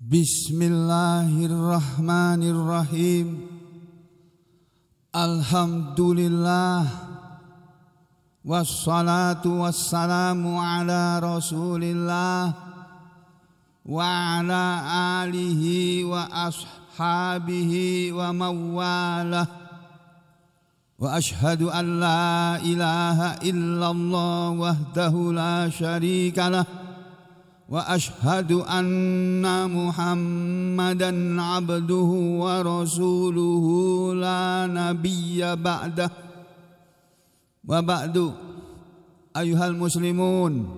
Bismillahirrahmanirrahim. Alhamdulillah. Wassalatu wassalamu ala Rasulillah wa ala alihi wa ashabihi wa mawalah. Wa ashhadu an la ilaha illallah wahdahu la syarikalah. Wa ashhadu anna Muhammadan abduhu wa rasuluhu la nabiyya ba'dah. Wa ba'du, ayuhal muslimun,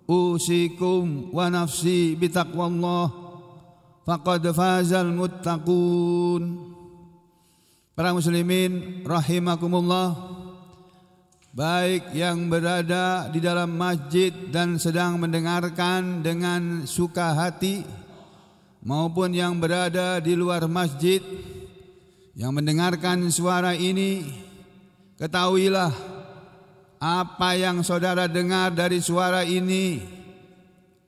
usikum wa nafsi bitaqwallah, faqad fazal muttaqun. Para muslimin rahimakumullah, baik yang berada di dalam masjid dan sedang mendengarkan dengan suka hati, maupun yang berada di luar masjid yang mendengarkan suara ini, ketahuilah apa yang saudara dengar dari suara ini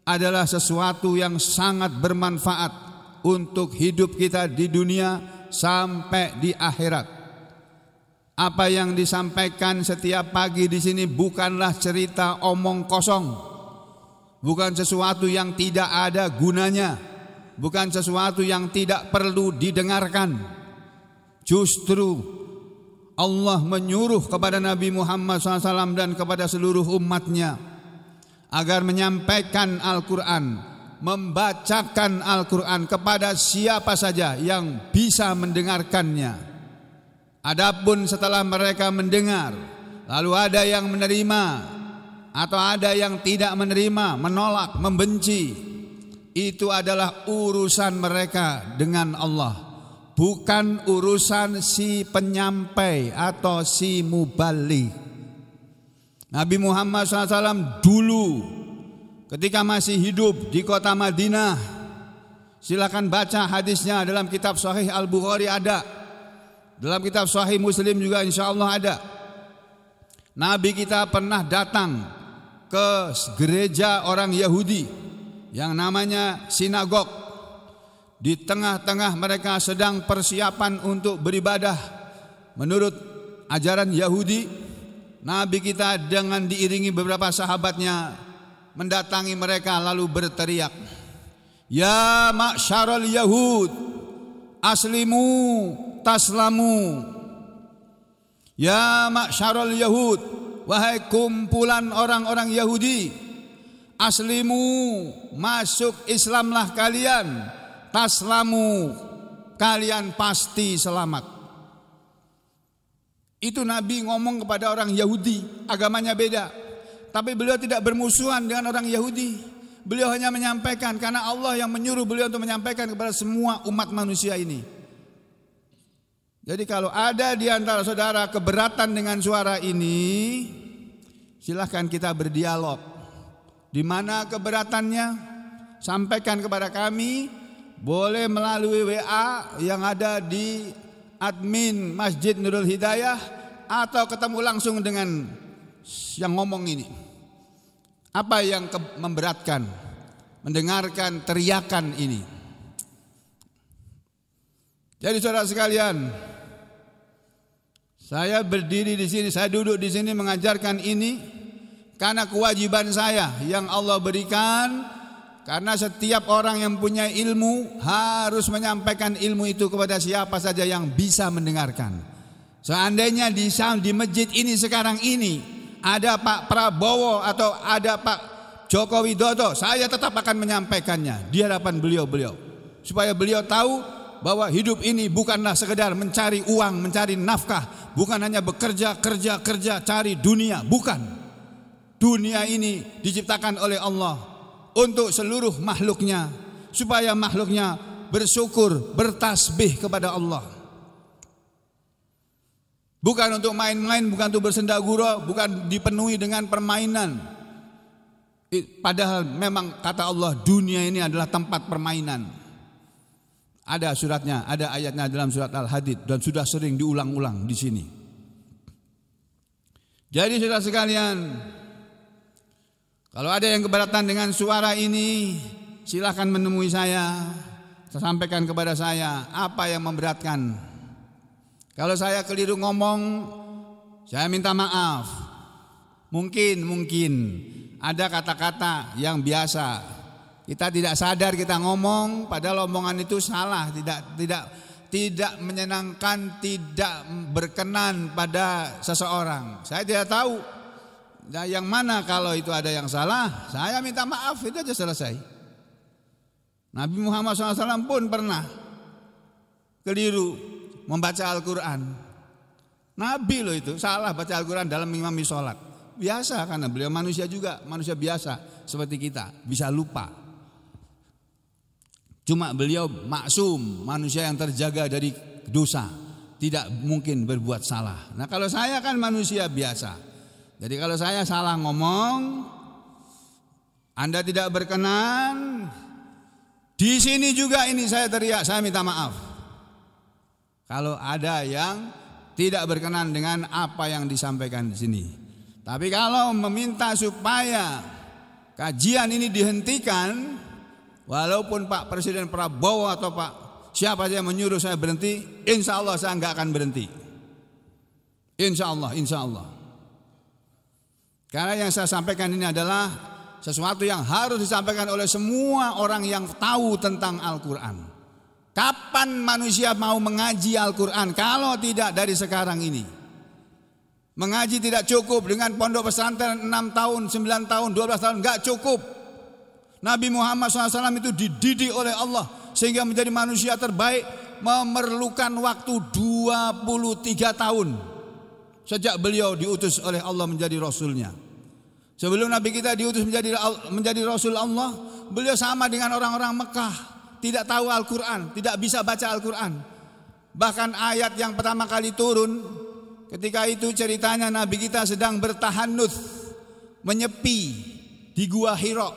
adalah sesuatu yang sangat bermanfaat untuk hidup kita di dunia sampai di akhirat. Apa yang disampaikan setiap pagi di sini bukanlah cerita omong kosong, bukan sesuatu yang tidak ada gunanya, bukan sesuatu yang tidak perlu didengarkan. Justru Allah menyuruh kepada Nabi Muhammad SAW dan kepada seluruh umatnya agar menyampaikan Al-Quran, membacakan Al-Quran kepada siapa saja yang bisa mendengarkannya. Adapun setelah mereka mendengar, lalu ada yang menerima atau ada yang tidak menerima, menolak, membenci, itu adalah urusan mereka dengan Allah, bukan urusan si penyampai atau si mubaligh. Nabi Muhammad SAW dulu ketika masih hidup di kota Madinah, silakan baca hadisnya dalam kitab Sahih Al-Bukhari ada, dalam kitab Sahih Muslim juga insya Allah ada. Nabi kita pernah datang ke gereja orang Yahudi yang namanya sinagog. Di tengah-tengah mereka sedang persiapan untuk beribadah menurut ajaran Yahudi. Nabi kita dengan diiringi beberapa sahabatnya mendatangi mereka lalu berteriak, "Ya ma'syaral Yahud, aslimu taslamu." Ya ma'syaral Yahud, wahai kumpulan orang-orang Yahudi, aslimu, masuk Islamlah kalian, taslamu, kalian pasti selamat. Itu Nabi ngomong kepada orang Yahudi, agamanya beda, tapi beliau tidak bermusuhan dengan orang Yahudi. Beliau hanya menyampaikan karena Allah yang menyuruh beliau untuk menyampaikan kepada semua umat manusia ini. Jadi kalau ada di antara saudara keberatan dengan suara ini, silahkan kita berdialog. Di mana keberatannya? Sampaikan kepada kami, boleh melalui WA yang ada di admin Masjid Nurul Hidayah, atau ketemu langsung dengan yang ngomong ini. Apa yang memberatkan? Mendengarkan teriakan ini. Jadi saudara sekalian, saya berdiri di sini, saya duduk di sini mengajarkan ini karena kewajiban saya yang Allah berikan. Karena setiap orang yang punya ilmu harus menyampaikan ilmu itu kepada siapa saja yang bisa mendengarkan. Seandainya di masjid ini sekarang ini ada Pak Prabowo atau ada Pak Joko Widodo, saya tetap akan menyampaikannya di hadapan beliau-beliau, supaya beliau tahu bahwa hidup ini bukanlah sekedar mencari uang, mencari nafkah, bukan hanya bekerja, kerja, cari dunia, bukan. Dunia ini diciptakan oleh Allah untuk seluruh makhluknya, supaya makhluknya bersyukur, bertasbih kepada Allah. Bukan untuk main-main, bukan untuk bersendagura, bukan dipenuhi dengan permainan. Padahal memang kata Allah, dunia ini adalah tempat permainan. Ada suratnya, ada ayatnya dalam surat Al-Hadid dan sudah sering diulang-ulang di sini. Jadi saudara sekalian, kalau ada yang keberatan dengan suara ini, silahkan menemui saya sampaikan kepada saya apa yang memberatkan. Kalau saya keliru ngomong, saya minta maaf. Mungkin ada kata-kata yang biasa kita tidak sadar kita ngomong, padahal omongan itu salah, tidak menyenangkan, tidak berkenan pada seseorang. Saya tidak tahu yang mana. Kalau itu ada yang salah, saya minta maaf, itu aja selesai. Nabi Muhammad SAW pun pernah keliru membaca Al-Quran. Nabi loh itu salah baca Al-Quran dalam mengimami sholat. Biasa, karena beliau manusia juga, manusia biasa seperti kita, bisa lupa. Cuma beliau maksum, manusia yang terjaga dari dosa, tidak mungkin berbuat salah. Nah kalau saya kan manusia biasa, jadi kalau saya salah ngomong, Anda tidak berkenan, di sini juga ini saya teriak, saya minta maaf. Kalau ada yang tidak berkenan dengan apa yang disampaikan di sini. Tapi kalau meminta supaya kajian ini dihentikan, walaupun Pak Presiden Prabowo atau Pak siapa saja menyuruh saya berhenti, insya Allah saya nggak akan berhenti. Insya Allah. Karena yang saya sampaikan ini adalah sesuatu yang harus disampaikan oleh semua orang yang tahu tentang Al-Quran. Kapan manusia mau mengaji Al-Quran kalau tidak dari sekarang ini? Mengaji tidak cukup dengan pondok pesantren 6 tahun, 9 tahun, 12 tahun, nggak cukup. Nabi Muhammad SAW itu dididik oleh Allah sehingga menjadi manusia terbaik, memerlukan waktu 23 tahun sejak beliau diutus oleh Allah menjadi Rasulnya. Sebelum Nabi kita diutus menjadi Rasul Allah, beliau sama dengan orang-orang Mekah, tidak tahu Al-Quran, tidak bisa baca Al-Quran. Bahkan ayat yang pertama kali turun, ketika itu ceritanya Nabi kita sedang bertahannuts, menyepi di Gua Hira,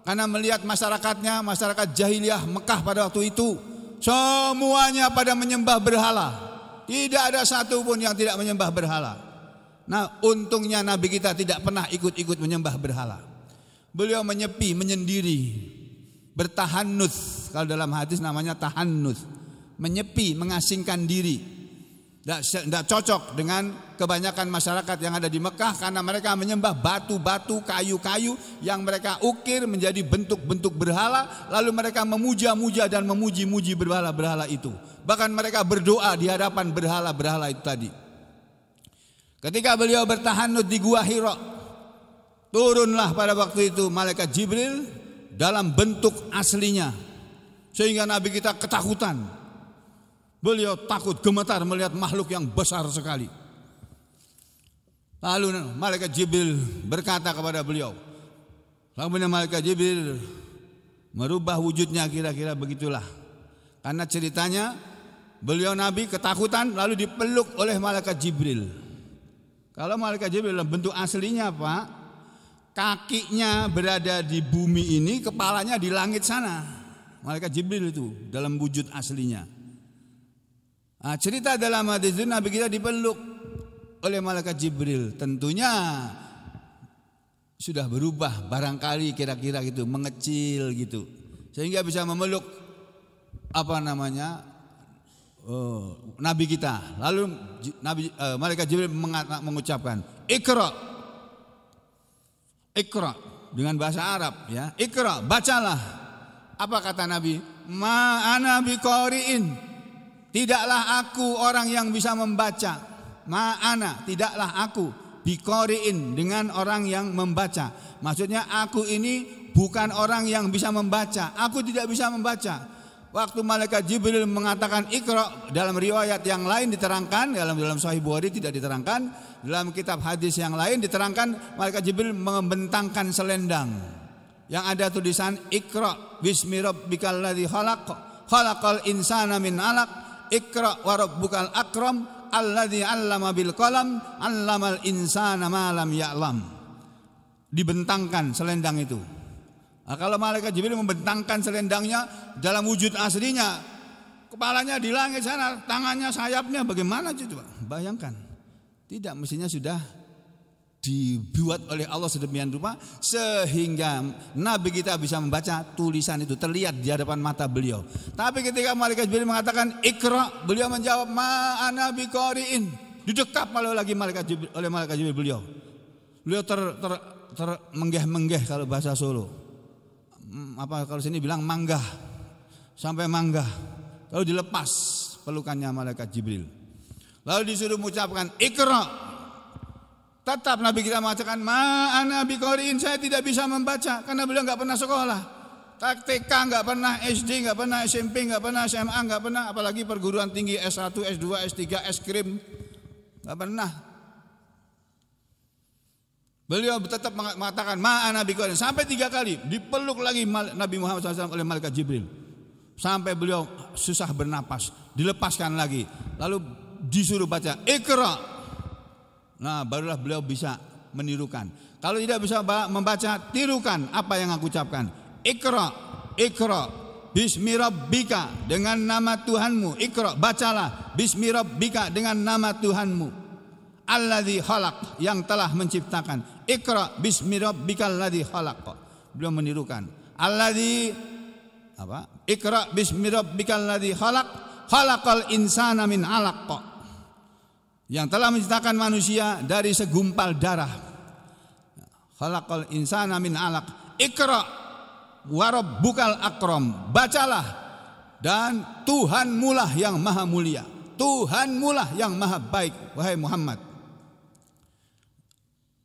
karena melihat masyarakatnya, masyarakat jahiliyah Mekah pada waktu itu, semuanya pada menyembah berhala. Tidak ada satu pun yang tidak menyembah berhala. Nah, untungnya Nabi kita tidak pernah ikut-ikut menyembah berhala. Beliau menyepi, menyendiri, bertahannuts. Kalau dalam hadis namanya tahannuts, menyepi, mengasingkan diri. Tidak cocok dengan kebanyakan masyarakat yang ada di Mekah, karena mereka menyembah batu-batu, kayu-kayu yang mereka ukir menjadi bentuk-bentuk berhala, lalu mereka memuja-muja dan memuji-muji berhala-berhala itu. Bahkan mereka berdoa di hadapan berhala-berhala itu tadi. Ketika beliau bertahannuts di Gua Hira, turunlah pada waktu itu malaikat Jibril dalam bentuk aslinya, sehingga Nabi kita ketakutan. Beliau takut, gemetar melihat makhluk yang besar sekali. Lalu malaikat Jibril berkata kepada beliau, kemudian malaikat Jibril merubah wujudnya, kira-kira begitulah. Karena ceritanya beliau Nabi ketakutan lalu dipeluk oleh malaikat Jibril. Kalau malaikat Jibril dalam bentuk aslinya Pak, kakinya berada di bumi ini, kepalanya di langit sana. Malaikat Jibril itu dalam wujud aslinya. Nah, cerita dalam hadis itu Nabi kita dipeluk oleh malaikat Jibril. Tentunya sudah berubah barangkali, kira-kira gitu, mengecil gitu, sehingga bisa memeluk Nabi kita. Lalu malaikat Jibril mengucapkan Iqra dengan bahasa Arab, ya. Iqra, bacalah. Apa kata Nabi? Ma ana biqari'in, tidaklah aku orang yang bisa membaca. Ma ana, tidaklah aku biqari'in, dengan orang yang membaca. Maksudnya aku ini bukan orang yang bisa membaca. Aku tidak bisa membaca. Waktu malaikat Jibril mengatakan Iqra, dalam riwayat yang lain diterangkan, dalam Sahih Bukhari tidak diterangkan, dalam kitab hadis yang lain diterangkan malaikat Jibril membentangkan selendang yang ada tulisan Iqra bismi rabbikal ladzi khalaqal insana min 'alaq, Iqra wa rabbukal akram alladzi 'allama bil qalam 'allamal insana ma lam ya'lam. Dibentangkan selendang itu. Nah, kalau malaikat Jibril membentangkan selendangnya dalam wujud aslinya, kepalanya di langit sana, tangannya, sayapnya, bagaimana coba? Bayangkan. Tidak, mestinya sudah dibuat oleh Allah sedemikian rupa sehingga Nabi kita bisa membaca tulisan itu terlihat di hadapan mata beliau. Tapi ketika malaikat Jibril mengatakan Iqra, beliau menjawab ma ana biqari'in. Didekap oleh malaikat Jibril beliau. Beliau termenggeh-menggeh kalau bahasa Solo. Apa kalau sini bilang manggah. Sampai manggah. Lalu dilepas pelukannya malaikat Jibril. Lalu disuruh mengucapkan Iqra. Tetap Nabi kita mengatakan ma'ana biqari'in, saya tidak bisa membaca karena beliau enggak pernah sekolah. TK enggak pernah, SD enggak pernah, SMP enggak pernah, SMA enggak pernah, apalagi perguruan tinggi S1, S2, S3, S-Krim enggak pernah. Beliau tetap mengatakan ma'ana biqari'in sampai 3 kali dipeluk lagi Nabi Muhammad SAW oleh malaikat Jibril. Sampai beliau susah bernapas, dilepaskan lagi. Lalu disuruh baca Iqra. Nah, barulah beliau bisa menirukan. Kalau tidak bisa membaca, tirukan apa yang aku ucapkan. Iqra, Iqra, bismi rabbika, dengan nama Tuhanmu. Iqra, bacalah bismi rabbika, dengan nama Tuhanmu. Alladzi khalaq, yang telah menciptakan. Iqra bismi rabbikal ladzi khalaq. Beliau menirukan. Alladzi apa? Iqra bismi rabbikal ladzi khalaq, khalaqal insana min 'alaq. Yang telah menciptakan manusia dari segumpal darah. Khalaqal insana min 'alaq. Iqra wa rabbukal akram. Bacalah dan Tuhanmulah yang maha mulia. Tuhanmulah yang maha baik, wahai Muhammad.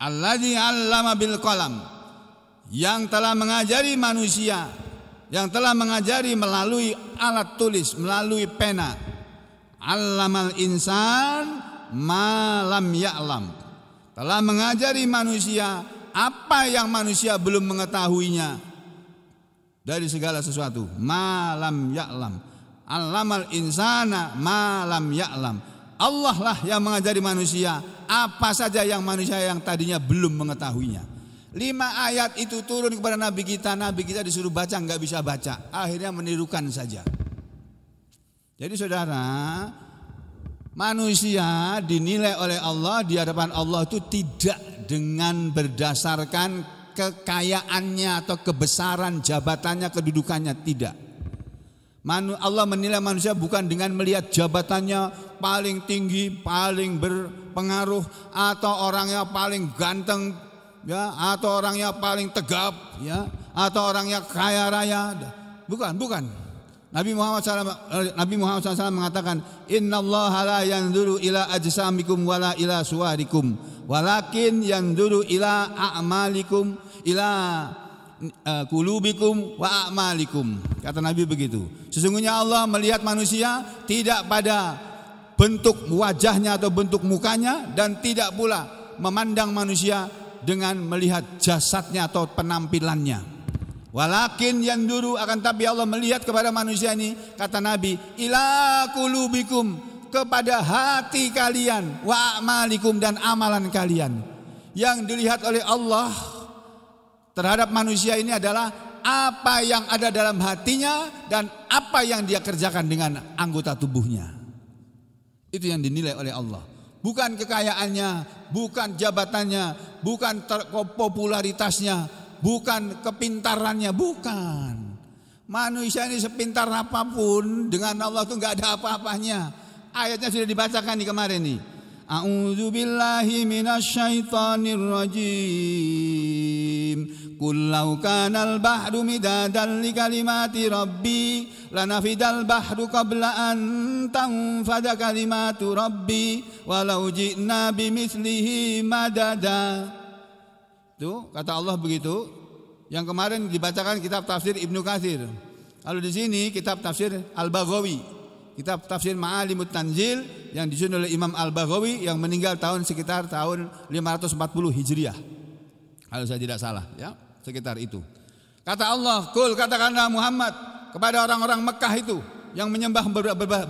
Alladzi 'allama bil qalam. Yang telah mengajari manusia, yang telah mengajari melalui alat tulis, melalui pena. 'Allamal insan malam ya'lam, telah mengajari manusia apa yang manusia belum mengetahuinya dari segala sesuatu. Malam ya'lam, allamal insana malam ya'lam. Allah lah yang mengajari manusia apa saja yang manusia yang tadinya belum mengetahuinya. 5 ayat itu turun kepada Nabi kita disuruh baca nggak bisa baca, akhirnya menirukan saja. Jadi saudara, manusia dinilai oleh Allah di hadapan Allah itu tidak dengan berdasarkan kekayaannya atau kebesaran jabatannya, kedudukannya, tidak. Allah menilai manusia bukan dengan melihat jabatannya paling tinggi, paling berpengaruh, atau orangnya paling ganteng, ya, atau orangnya paling tegap, ya, atau orangnya kaya raya. Bukan. Nabi Muhammad SAW mengatakan, Innallaha la yanzuru ila ajsamikum wala ila suwarikum, walakin yanzuru ila a'malikum, ila qulubikum wa a'malikum. Kata Nabi begitu. Sesungguhnya Allah melihat manusia tidak pada bentuk wajahnya atau bentuk mukanya, dan tidak pula memandang manusia dengan melihat jasadnya atau penampilannya. Walakin yang dulu, akan tapi Allah melihat kepada manusia ini, kata Nabi, ila qulubikum, kepada hati kalian, wa a'malikum, dan amalan kalian. Yang dilihat oleh Allah terhadap manusia ini adalah apa yang ada dalam hatinya dan apa yang dia kerjakan dengan anggota tubuhnya. Itu yang dinilai oleh Allah. Bukan kekayaannya, bukan jabatannya, bukan popularitasnya, bukan kepintarannya, bukan. Manusia ini sepintar apapun, dengan Allah itu enggak ada apa-apanya. Ayatnya sudah dibacakan nih kemarin nih. A'udzubillahi minasyaitonir rajim. Qul law kanal bahru midadan likalimati rabbi lanafidal bahru qabla an tanfada kalimatu rabbi walau ji'na bimithlihi madada. Itu kata Allah begitu. Yang kemarin dibacakan kitab tafsir Ibnu Katsir. Lalu di sini kitab tafsir Al-Baghawi, kitab tafsir Ma'alimut Tanzil yang disusun oleh Imam Al-Baghawi yang meninggal sekitar tahun 540 Hijriah. Kalau saya tidak salah, ya, sekitar itu. Kata Allah, "Qul, katakanlah Muhammad kepada orang-orang Mekah itu yang menyembah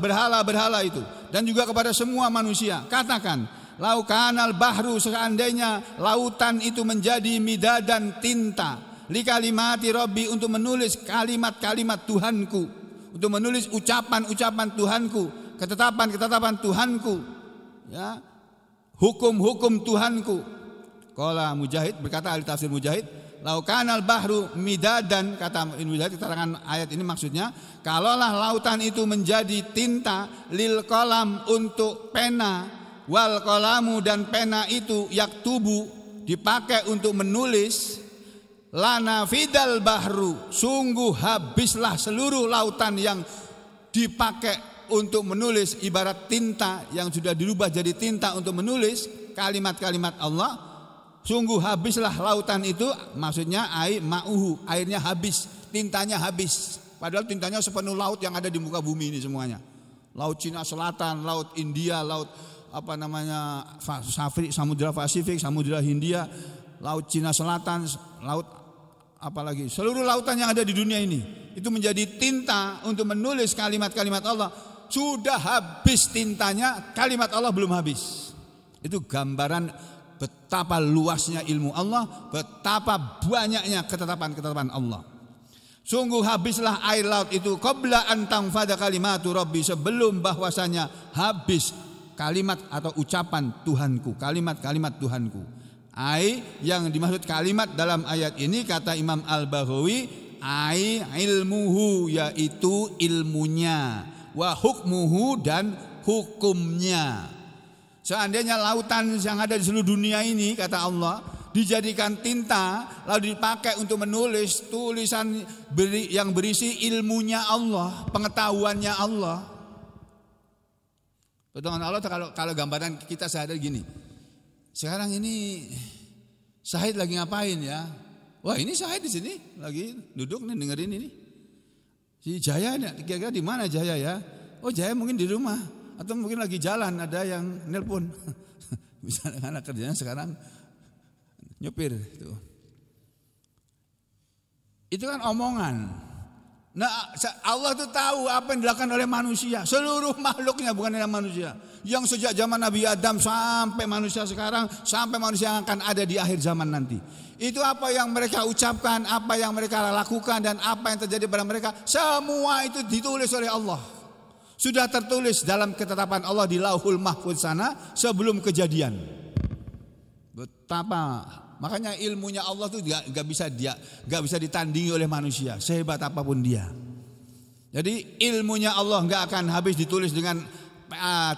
berhala-berhala itu, dan juga kepada semua manusia, katakan, lau kanal bahru, seandainya lautan itu menjadi midadan tinta, li kalimati rabbi, untuk menulis kalimat-kalimat Tuhanku, untuk menulis ucapan-ucapan Tuhanku, ketetapan-ketetapan Tuhanku, ya, hukum-hukum Tuhanku, Qala Mujahid, berkata ahli tafsir Mujahid, lau kanal bahru midadan, kata Mujahid, keterangan ayat ini maksudnya, kalaulah lautan itu menjadi tinta, lil qalam untuk pena, wal qalamu dan pena itu yaktubu dipakai untuk menulis, lana fidal bahru, sungguh habislah seluruh lautan yang dipakai untuk menulis, ibarat tinta yang sudah dirubah jadi tinta untuk menulis kalimat-kalimat Allah. Sungguh habislah lautan itu, maksudnya air ma'uhu, airnya habis, tintanya habis. Padahal tintanya sepenuh laut yang ada di muka bumi ini semuanya. Laut Cina Selatan, laut India, laut Samudra Pasifik, Samudra Hindia, laut Cina Selatan, laut apalagi, seluruh lautan yang ada di dunia ini itu menjadi tinta untuk menulis kalimat-kalimat Allah. Sudah habis tintanya, kalimat Allah belum habis. Itu gambaran betapa luasnya ilmu Allah, betapa banyaknya ketetapan-ketetapan Allah. Sungguh habislah air laut itu qabla an tanfada kalimatu rabbi, sebelum bahwasanya habis kalimat atau ucapan Tuhanku, kalimat-kalimat Tuhanku. Yang dimaksud kalimat dalam ayat ini kata Imam Al-Baghawi, ilmuhu, yaitu ilmunya, wa hukmuhu dan hukumnya. Seandainya lautan yang ada di seluruh dunia ini, kata Allah, dijadikan tinta lalu dipakai untuk menulis tulisan yang berisi ilmunya Allah, pengetahuannya Allah. Potongan Allah kalau gambaran kita sehari gini. Sekarang ini Syahid lagi ngapain ya? Wah, ini Syahid di sini lagi duduk nih dengerin ini. Si Jaya, kira-kira di mana Jaya ya? Oh, Jaya mungkin di rumah atau mungkin lagi jalan, ada yang nelpon. Misalnya anak kerjanya sekarang nyopir itu. Itu kan omongan. Nah, Allah itu tahu apa yang dilakukan oleh manusia, seluruh makhluknya, bukan hanya manusia. Yang sejak zaman Nabi Adam sampai manusia sekarang, sampai manusia yang akan ada di akhir zaman nanti. Itu apa yang mereka ucapkan, apa yang mereka lakukan, dan apa yang terjadi pada mereka, semua itu ditulis oleh Allah. Sudah tertulis dalam ketetapan Allah di Lauhul Mahfuz sana sebelum kejadian. Betapa, makanya ilmunya Allah itu gak bisa ditandingi oleh manusia, sehebat apapun dia. Jadi ilmunya Allah gak akan habis ditulis dengan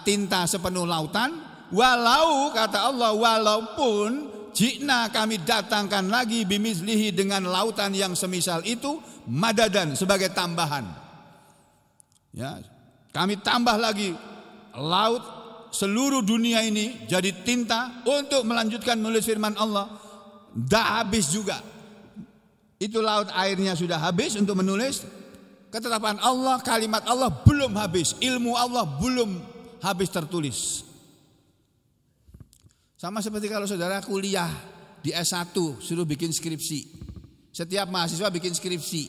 tinta sepenuh lautan. Walau, kata Allah, walaupun jikna, kami datangkan lagi bimislihi, dengan lautan yang semisal itu, madadan, sebagai tambahan. Ya, kami tambah lagi laut seluruh dunia ini jadi tinta untuk melanjutkan menulis firman Allah. Dah habis juga. Itu laut airnya sudah habis untuk menulis ketetapan Allah, kalimat Allah belum habis, ilmu Allah belum habis tertulis. Sama seperti kalau saudara kuliah di S1 suruh bikin skripsi. Setiap mahasiswa bikin skripsi,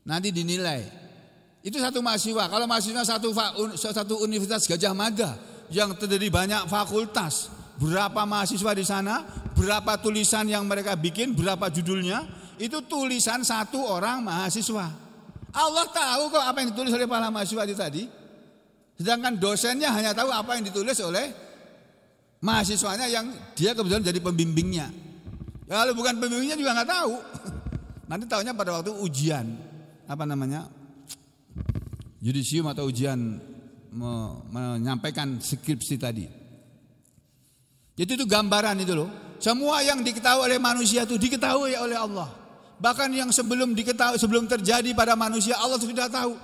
nanti dinilai. Itu satu mahasiswa. Kalau mahasiswa satu Universitas Gajah Mada yang terdiri banyak fakultas, berapa mahasiswa di sana, berapa tulisan yang mereka bikin, berapa judulnya, itu tulisan satu orang mahasiswa. Allah tahu kok apa yang ditulis oleh para mahasiswa itu tadi. Sedangkan dosennya hanya tahu apa yang ditulis oleh mahasiswanya yang dia kebetulan jadi pembimbingnya. Kalau bukan pembimbingnya juga nggak tahu. Nanti tahunya pada waktu ujian, yudisium atau ujian menyampaikan skripsi tadi. Jadi itu gambaran itu loh. Semua yang diketahui oleh manusia itu diketahui oleh Allah. Bahkan yang sebelum terjadi pada manusia, Allah sudah tahu.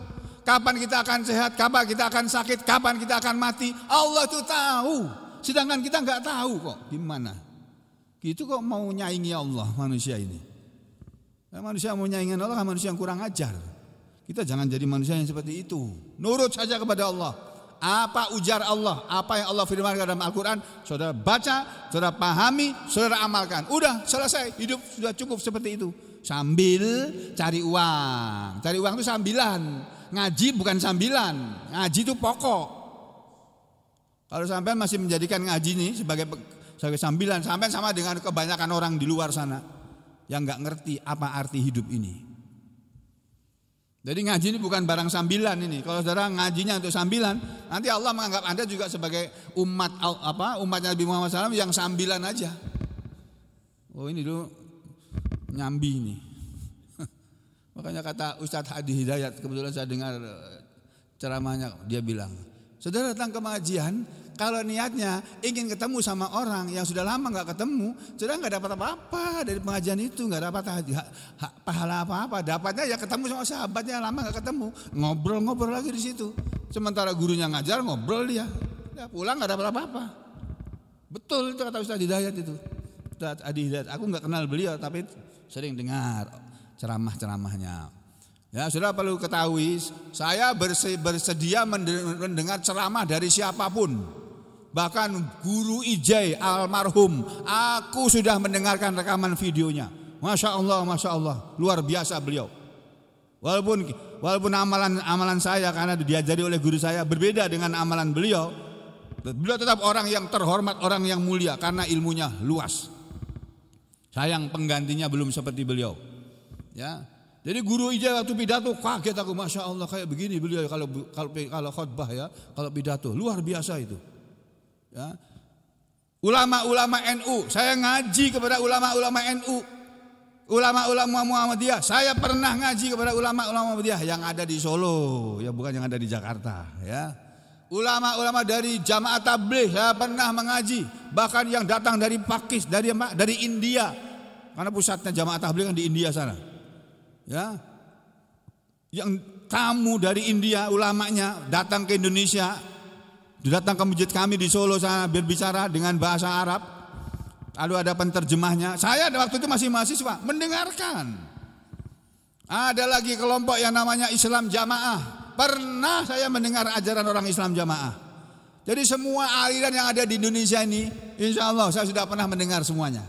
Kapan kita akan sehat, kapan kita akan sakit, kapan kita akan mati, Allah itu tahu. Sedangkan kita nggak tahu kok gimana. Gitu kok mau nyaingi Allah manusia ini. Manusia mau nyaingi Allah kan manusia yang kurang ajar. Kita jangan jadi manusia yang seperti itu. Nurut saja kepada Allah. Apa ujar Allah, apa yang Allah firmankan dalam Al-Quran, saudara baca, saudara pahami, saudara amalkan. Udah selesai, hidup sudah cukup seperti itu. Sambil cari uang. Cari uang itu sambilan. Ngaji bukan sambilan. Ngaji itu pokok. Kalau sampai masih menjadikan ngaji ini sebagai sambilan, sampai sama dengan kebanyakan orang di luar sana yang nggak ngerti apa arti hidup ini. Jadi ngaji ini bukan barang sambilan ini. Kalau saudara ngajinya untuk sambilan, nanti Allah menganggap Anda juga sebagai umatnya Nabi Muhammad SAW yang sambilan aja. Oh ini dulu nyambi ini. Makanya kata Ustadz Hadi Hidayat, kebetulan saya dengar ceramahnya, dia bilang, saudara datang ke pengajian, kalau niatnya ingin ketemu sama orang yang sudah lama nggak ketemu, saudara nggak dapat apa-apa dari pengajian itu, nggak dapat pahala apa-apa. Dapatnya ya ketemu sama sahabatnya lama nggak ketemu, ngobrol-ngobrol lagi di situ. Sementara gurunya ngajar ngobrol dia pulang nggak dapat apa-apa. Betul itu kata Ustadz Hidayat itu. Ustadz Hadi Hidayat, aku nggak kenal beliau tapi sering dengar ceramah-ceramahnya. Ya, saudara perlu ketahui, saya bersedia mendengar ceramah dari siapapun. Bahkan Guru Ijai almarhum, aku sudah mendengarkan rekaman videonya. Masya Allah, luar biasa beliau. Walaupun amalan saya karena diajari oleh guru saya berbeda dengan amalan beliau, beliau tetap orang yang terhormat, orang yang mulia karena ilmunya luas. Sayang penggantinya belum seperti beliau. Ya, jadi Guru Ijai waktu pidato kaget aku, masya Allah kayak begini beliau kalau khutbah ya, kalau pidato luar biasa itu. Ya, ulama-ulama NU, saya ngaji kepada ulama-ulama NU, ulama-ulama Muhammadiyah. Saya pernah ngaji kepada ulama-ulama Muhammadiyah yang ada di Solo, ya bukan yang ada di Jakarta. Ya, ulama-ulama dari Jamaah Tabligh saya pernah mengaji, bahkan yang datang dari Pakistan, dari India, karena pusatnya Jamaah Tabligh kan di India sana. Ya, yang tamu dari India ulamanya datang ke Indonesia, datang ke masjid kami di Solo sana berbicara dengan bahasa Arab, lalu ada penterjemahnya. Saya waktu itu masih mahasiswa mendengarkan. Ada lagi kelompok yang namanya Islam Jamaah, pernah saya mendengar ajaran orang Islam Jamaah. Jadi semua aliran yang ada di Indonesia ini, insya Allah saya sudah pernah mendengar semuanya.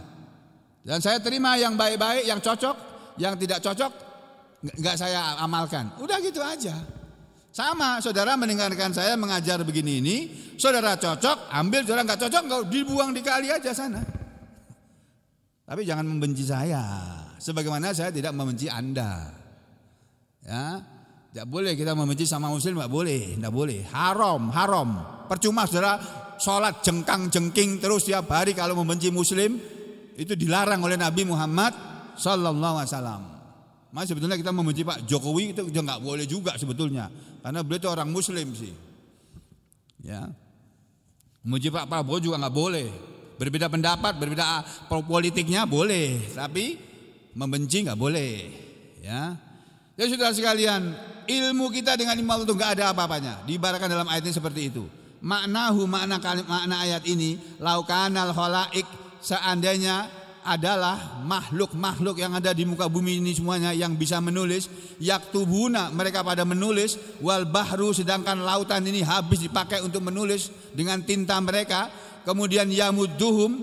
Dan saya terima yang baik-baik, yang cocok, yang tidak cocok nggak saya amalkan. Udah gitu aja. Sama, saudara mendengarkan saya mengajar begini ini, saudara cocok, ambil, saudara nggak cocok, nggak dibuang di kali aja sana. Tapi jangan membenci saya, sebagaimana saya tidak membenci Anda. Ya, tidak boleh kita membenci sama Muslim, nggak boleh, haram. Percuma saudara sholat jengkang-jengking terus tiap hari kalau membenci Muslim, itu dilarang oleh Nabi Muhammad Sallallahu Alaihi Wasallam. Mas sebetulnya kita membenci Pak Jokowi itu juga nggak boleh juga sebetulnya, karena beliau itu orang Muslim sih. Ya, membenci Pak Prabowo juga nggak boleh. Berbeda pendapat, berbeda politiknya boleh, tapi membenci nggak boleh. Ya, ya saudara sekalian, ilmu kita dengan ilmu Allah itu nggak ada apa-apanya. Diibaratkan dalam ayat ini seperti itu. Makna ayat ini, laukanal khalaik, seandainya adalah makhluk-makhluk yang ada di muka bumi ini semuanya yang bisa menulis, yaktubuna, mereka pada menulis, wal bahru, sedangkan lautan ini habis dipakai untuk menulis dengan tinta mereka, kemudian yamudduhum,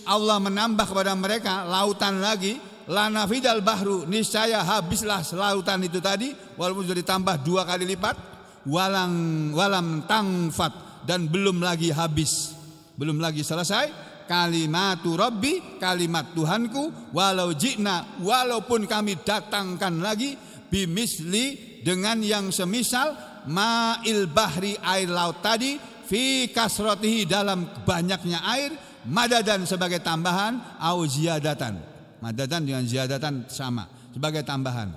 Allah menambah kepada mereka lautan lagi, lanafidal bahru, niscaya habislah lautan itu tadi, walaupun sudah ditambah 2 kali lipat, walam tangfat, dan belum lagi habis, belum lagi selesai. Kalimatu Rabbi, kalimat Tuhanku, walau jikna, walaupun kami datangkan lagi, bimisli, dengan yang semisal, ma'il bahri, air laut tadi, fi kasrotihi, dalam banyaknya air, madadan sebagai tambahan, au ziyadatan, madadan dengan ziyadatan sama, sebagai tambahan.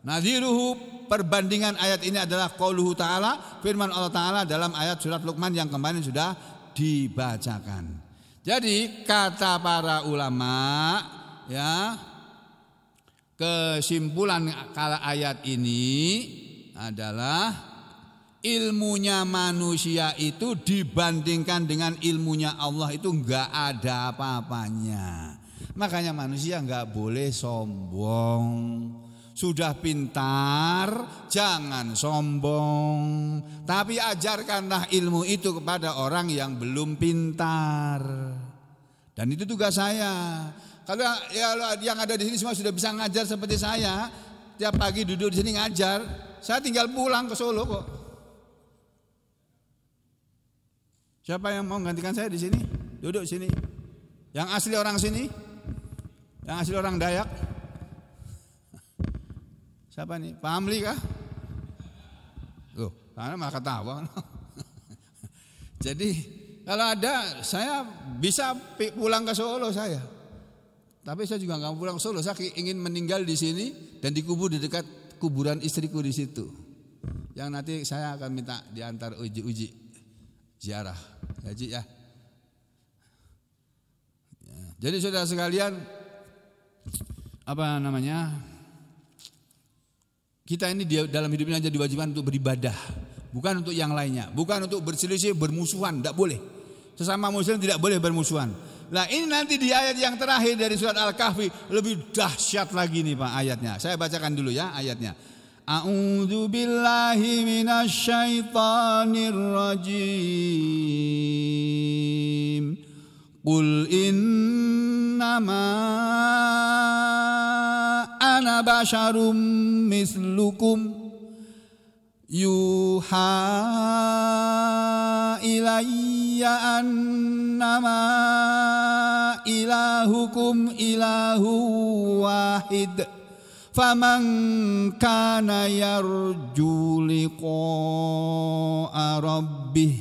Nadhiruhu, perbandingan ayat ini adalah qauluhu ta'ala, firman Allah Ta'ala dalam ayat surat Luqman yang kemarin sudah dibacakan. Jadi kata para ulama, ya, kesimpulan kala ayat ini adalah ilmunya manusia itu dibandingkan dengan ilmunya Allah itu enggak ada apa-apanya. Makanya manusia enggak boleh sombong. Sudah pintar, jangan sombong. Tapi ajarkanlah ilmu itu kepada orang yang belum pintar. Dan itu tugas saya. Kalau yang ada di sini semua sudah bisa ngajar seperti saya, tiap pagi duduk di sini ngajar, saya tinggal pulang ke Solo kok. Siapa yang mau menggantikan saya di sini? Duduk sini. Yang asli orang sini? Yang asli orang Dayak? Siapa nih? Pak Amli kah? Loh, karena malah ketawa. Jadi kalau ada, saya bisa pulang ke Solo saya. Tapi saya juga nggak pulang Solo. Saya ingin meninggal di sini dan dikubur di dekat kuburan istriku di situ. Yang nanti saya akan minta diantar uji ziarah. Haji ya. Jadi saudara sekalian, apa namanya? Kita ini dalam hidup ini aja diwajibkan untuk beribadah, bukan untuk yang lainnya, bukan untuk berselisih, bermusuhan, tidak boleh. Sesama muslim tidak boleh bermusuhan. Nah ini nanti di ayat yang terakhir dari surat Al-Kahfi lebih dahsyat lagi nih Pak ayatnya. Saya bacakan dulu ya ayatnya. A'udzu billahi minasyaitonir rajim. Qul innama ana basyarum mislukum yuha ilayya annama ilahukum ilahu wahid faman kana yarju liqa'a rabbih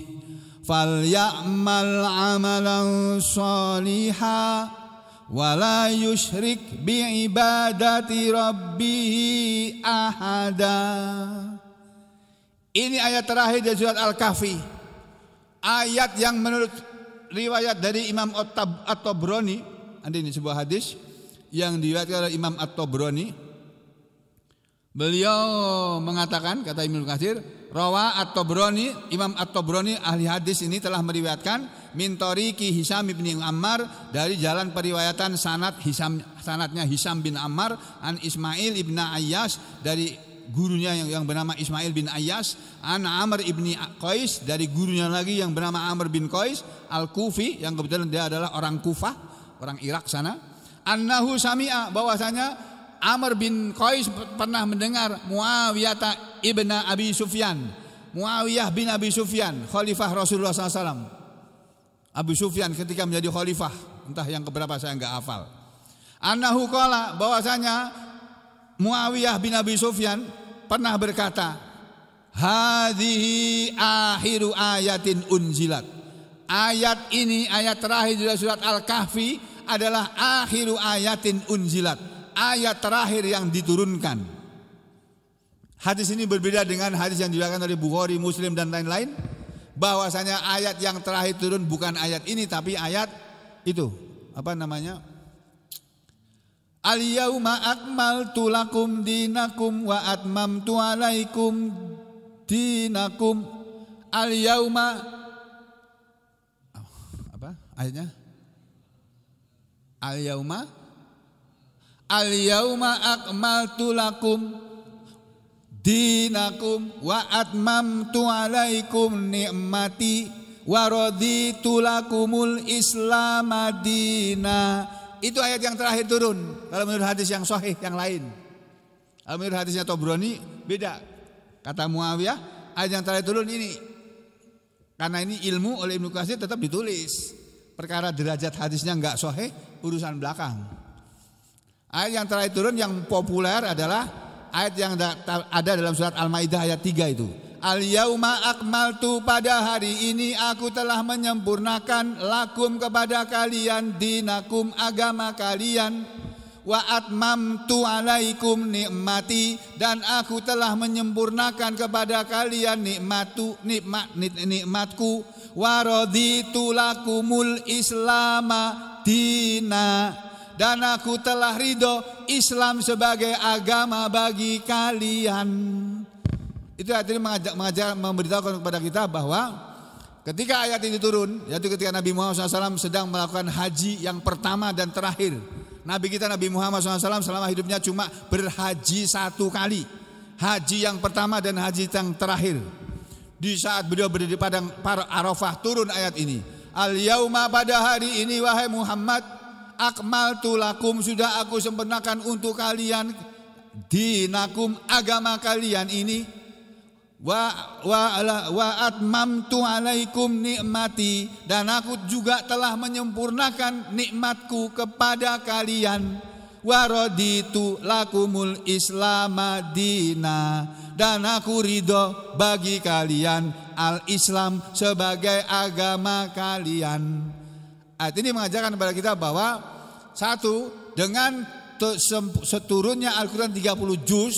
falyamal amalan shalihan wala yusyrik biibadati rabbih ahada. Ini ayat terakhir dari surat Al-Kahfi. Ayat yang menurut riwayat dari Imam At-Tabrani, ada ini sebuah hadis yang diriwayatkan oleh Imam At-Tabrani. Beliau mengatakan, kata Ibnu Katsir, rawa At-Tabrani, Imam At-Tabrani ahli hadis ini telah meriwayatkan min tariqi Hisam bin Ammar, dari jalan periwayatan sanadnya Hisam bin Ammar an Ismail ibn Ayyas, dari gurunya yang bernama Ismail bin Ayyas, an Amr ibni Qais, dari gurunya lagi yang bernama Amr bin Qais Al-Kufi, yang kebetulan dia adalah orang Kufah, orang Irak sana. Annahu sami'a, bahwasanya Amr bin Qais pernah mendengar Muawiyah ibn Abi Sufyan, Muawiyah bin Abi Sufyan, khalifah Rasulullah SAW. Abu Sufyan ketika menjadi khalifah, entah yang keberapa saya enggak hafal. Annahu qala, bahwasanya Muawiyah bin Abi Sufyan pernah berkata, hadhihi akhiru ayatin unzilat. Ayat ini, ayat terakhir dari surat Al-Kahfi adalah akhiru ayatin unzilat, ayat terakhir yang diturunkan. Hadis ini berbeda dengan hadis yang diriwayatkan oleh Bukhari, Muslim dan lain-lain, bahwasanya ayat yang terakhir turun bukan ayat ini tapi ayat itu, apa namanya? Al-yauma akmaltu lakum dinakum wa atmamtu alaikum dinakum. Al-yauma, apa ayatnya? Al-yauma akmaltu lakum dinakum wa atmamtu alaikum ni'mati wa raditu lakumul Islam madina. Itu ayat yang terakhir turun kalau menurut hadis yang sahih yang lain. Kalau menurut hadisnya Tabrani beda. Kata Muawiyah, ayat yang terakhir turun ini. Karena ini ilmu oleh Ibnu Katsir tetap ditulis. Perkara derajat hadisnya enggak sahih, urusan belakang. Ayat yang terakhir turun yang populer adalah ayat yang ada dalam surat Al-Maidah ayat 3 itu. Al-yauma akmaltu, pada hari ini aku telah menyempurnakan lakum kepada kalian dinakum agama kalian, wa atmamtu alaikum nikmati, dan aku telah menyempurnakan kepada kalian nikmatku, wa raditu lakumul Islama dina, dan aku telah ridho Islam sebagai agama bagi kalian. Itu artinya memberitahukan kepada kita bahwa ketika ayat ini turun, yaitu ketika Nabi Muhammad SAW sedang melakukan haji yang pertama dan terakhir. Nabi kita Nabi Muhammad SAW selama hidupnya cuma berhaji 1 kali, haji yang pertama dan haji yang terakhir. Di saat beliau berada di padang Arafah turun ayat ini. Al-yauma, pada hari ini wahai Muhammad, akmaltu lakum, sudah aku sempurnakan untuk kalian dinakum agama kalian ini, wa atmamtu alaikum nikmati, dan aku juga telah menyempurnakan nikmatku kepada kalian, wa raditu lakumul Islam dina, dan aku ridho bagi kalian al-Islam sebagai agama kalian. Ayat ini mengajarkan kepada kita bahwa satu, dengan seturunnya Al-Quran 30 juz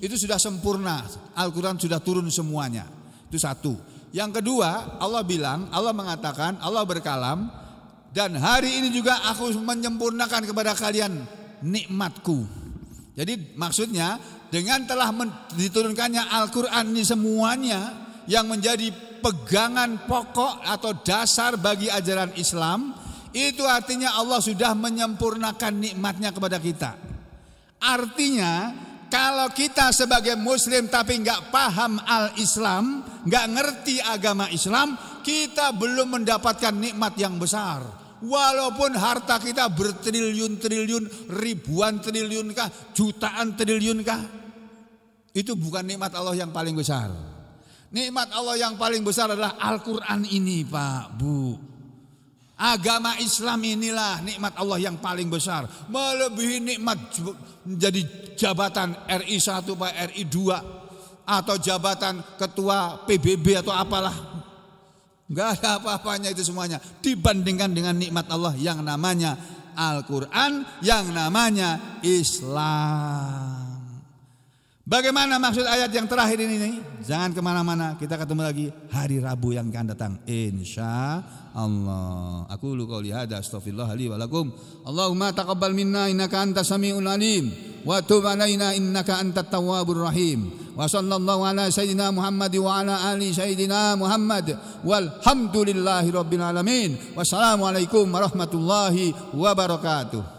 itu sudah sempurna. Al-Quran sudah turun semuanya. Itu satu. Yang kedua, Allah mengatakan, Allah berkalam, dan hari ini juga aku menyempurnakan kepada kalian nikmatku. Jadi maksudnya dengan telah diturunkannya Al-Quran ini semuanya yang menjadi pegangan pokok atau dasar bagi ajaran Islam, itu artinya Allah sudah menyempurnakan nikmatnya kepada kita. Artinya kalau kita sebagai muslim tapi nggak paham al-Islam, nggak ngerti agama Islam, kita belum mendapatkan nikmat yang besar. Walaupun harta kita bertriliun-triliun, ribuan triliun kah, jutaan triliun kah, itu bukan nikmat Allah yang paling besar. Nikmat Allah yang paling besar adalah Al-Quran ini, Pak, Bu. Agama Islam inilah nikmat Allah yang paling besar, melebihi nikmat menjadi jabatan RI 1 Pak, RI 2 atau jabatan ketua PBB atau apalah. Enggak ada apa-apanya itu semuanya dibandingkan dengan nikmat Allah yang namanya Al-Quran, yang namanya Islam. Bagaimana maksud ayat yang terakhir ini? Jangan kemana-mana, kita ketemu lagi hari Rabu yang akan datang, insya Allah. Aku lu qauli hada, astaghfirullah li wa lakum. Allahumma taqabbal minna innaka antas samiul alim wa tub alaina innaka antat tawwabur rahim. Wa sallallahu ala sayyidina Muhammad wa ala ali sayyidina Muhammad walhamdulillahi rabbil alamin. Wassalamualaikum warahmatullahi wabarakatuh.